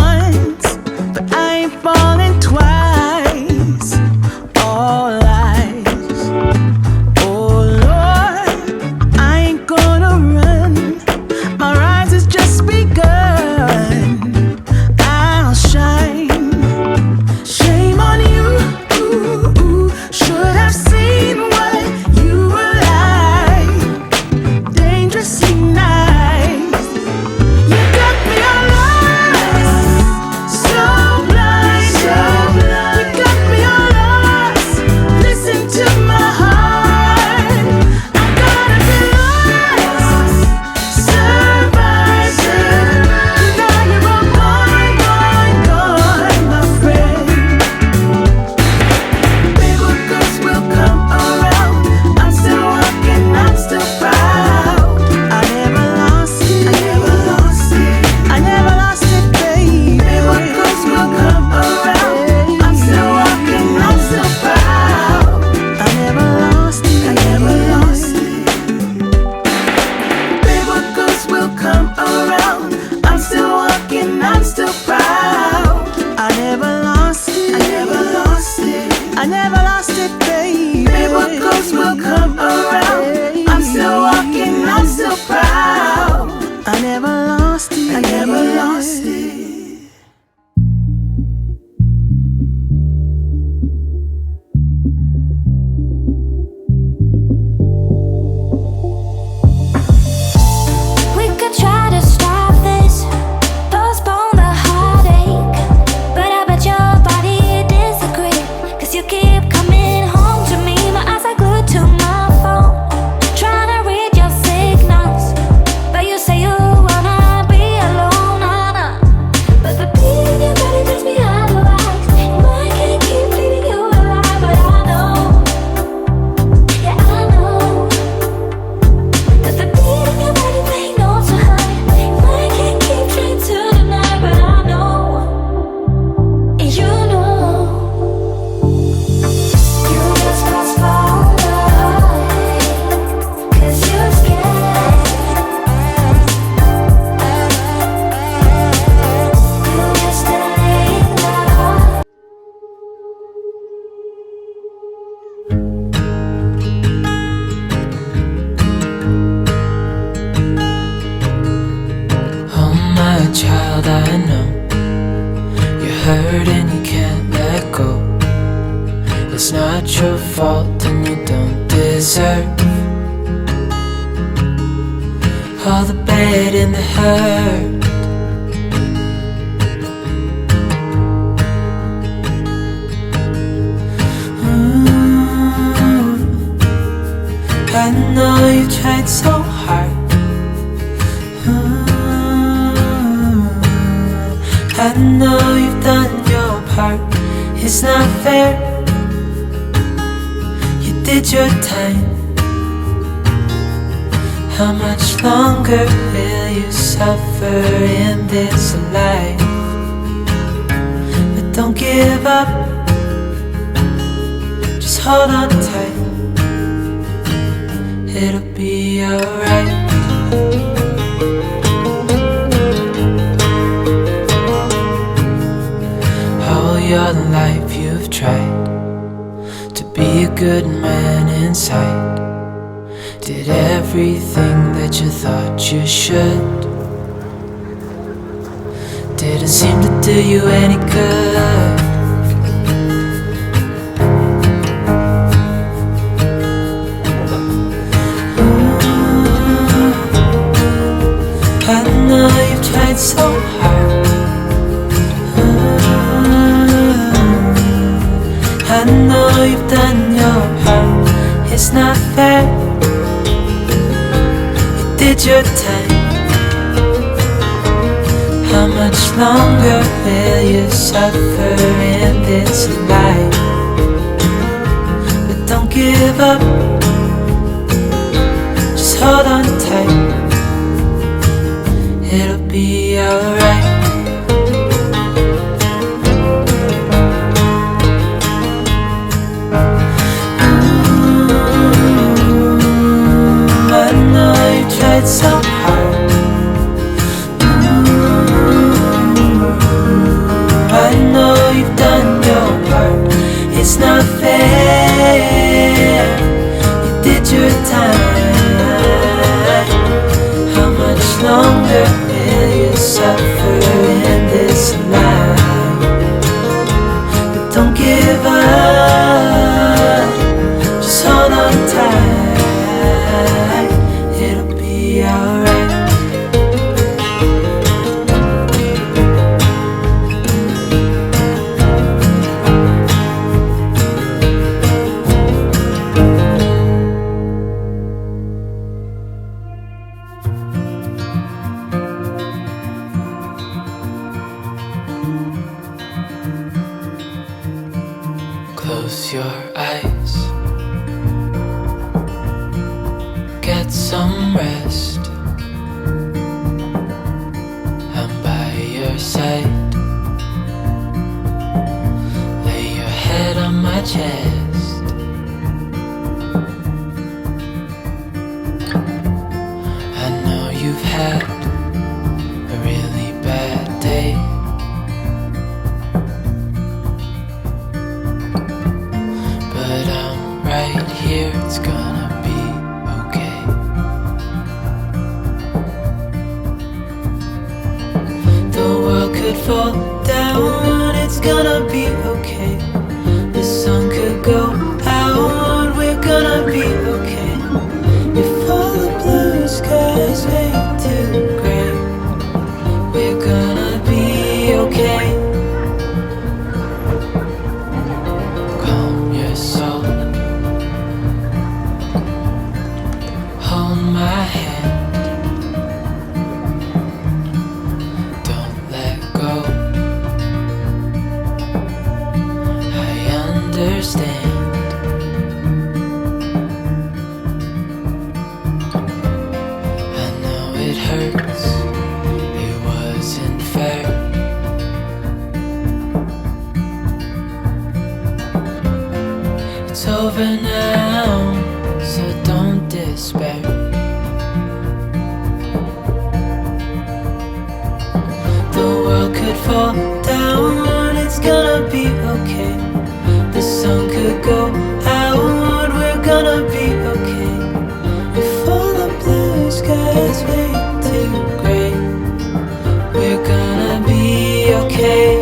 once, but I ain't falling twice. All lies. Oh Lord, I ain't gonna run. My rise has just begun. I'll shine. Shame on you. Should have seen what you were like. Dangerously nice. You got me all lost. So blind. You got me all lost. Listen to my heart. I'm gonna be lost. Survive. Now you're all gone, my friend. Big old ghosts will come around. I'm still walking, I'm still proud. I never lost it. I never lost it, baby. Big old ghosts will come around. I'm still walking, I'm still proud. I never lost it. Big old ghosts will come around. I'm still walking, I'm still proud. I never lost it. I never lost it, baby. Big old ghosts will come around. I'm still walking, I'm still proud. I never lost it. We could try to stop this, postpone the heartache, but I bet your body disagree, 'cause you keep coming home to me. My eyes are glued to my phone, trying to read your signals, but you say you wanna be alone, but the beat in your body takes me out of life. I can't keep leaving you alive, but I know, yeah I know, that the beat in your body make notes so high. I can't keep trying to deny, but I know, and you know, you just postpone the heartache, 'cause you're scared. You just delaying the heart. Oh my child, I know you're hurt and you can't let go. It's not your fault and you don't deserve all the bad and the hurt. I know you tried so hard. I know you've done your part. It's not fair. You did your time. How much longer will you suffer in this life? But don't give up. Just hold on tight. It'll be alright. All your life you've tried to be a good man inside. Did everything that you thought you should. Didn't seem to do you any good. I know you've tried so hard. I know you've done your part. It's not fair. You did your time. How much longer will you suffer in this life? But don't give up. Just hold on tight. It'll be alright. I know you tried so hard. Close your eyes, get some rest. I'm by your side. Lay your head on my chest. I know you've had a really bad day, but I'm right here, it's gonna be okay. The world could fall down, it's gonna be okay. The sun could go out, we're gonna be okay. If all the blue skies fade to gray, we're gonna be okay. Calm your soul, hold my hand, don't let go. I understand. I know it hurts, it wasn't fair. It's over now, so don't despair. The world could fall down, it's gonna be okay. The sun could go out, we're gonna be okay. If all the blue skies fade to gray, we're gonna be okay.